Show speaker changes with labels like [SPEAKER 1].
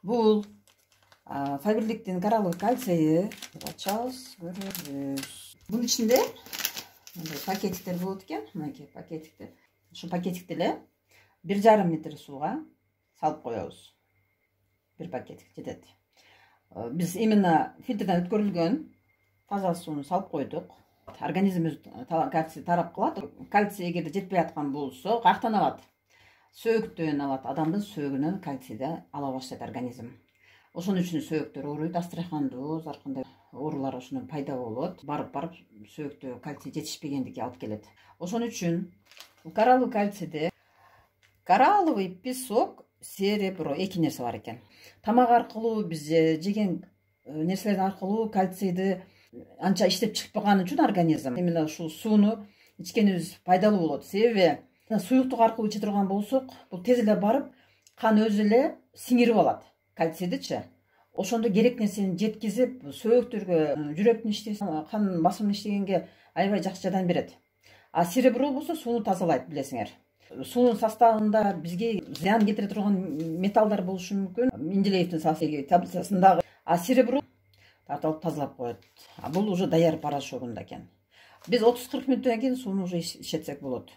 [SPEAKER 1] Бул фаберликтин коралловый кальцийи ачабыз, көрөбүз. Бунун ичинде мындай пакетиктер болот экен. Мынакей пакетиктер. Ушул пакетикти эле 1,5 литр сууга салып коебуз. Bir пакетик жетет. Биз именно фильтрден өткөрүлгөн таза сууну салып койдук. Организм кальций тарап калат. Кальций эгерде жетпей аткан болсо, каяктан алат? Сөөгүттөн алат. Адамдын сөөгүнөн кальцийди ала баштайт организм. Ошон үчүн сөөгүттөр ооруйт, астрахандоз, ар кандай оорулар ошондон пайда болот. Барып сөөгүттө кальций жетишпегендикке алып келет. Ошон үчүн коралловый кальцийде коралловый песок, серебро эки нерсе бар экен. Тамак аркылуу биз жеген нерселер аркылуу кальцийди анча иштеп чыкпаганы үчүн организм именно ушул сууну ичкенибиз пайдалуу болот. Себеби суюктук аркылуу иче турган болсок, бул тез эле барып кан өзү эле сиңирип алат кальцийдичи. Ошондо керек нерсени жеткизип, сөөгүттөргө, жүрөктүн иштесин, кан басымын иштегенге аябай жакшы жардам берет. А серебро болсо сууну тазалайт, билесиңер. Суунун составында бизге зыян кетире турган металлдар болушу мүмкүн. Менделеевдин таблицасындагы. А серебро тартылып тазалап коет. А бул уже даяр порошогунда экен. Биз 30-40 мүнөттөн кийин сууну уже ишетсек болот.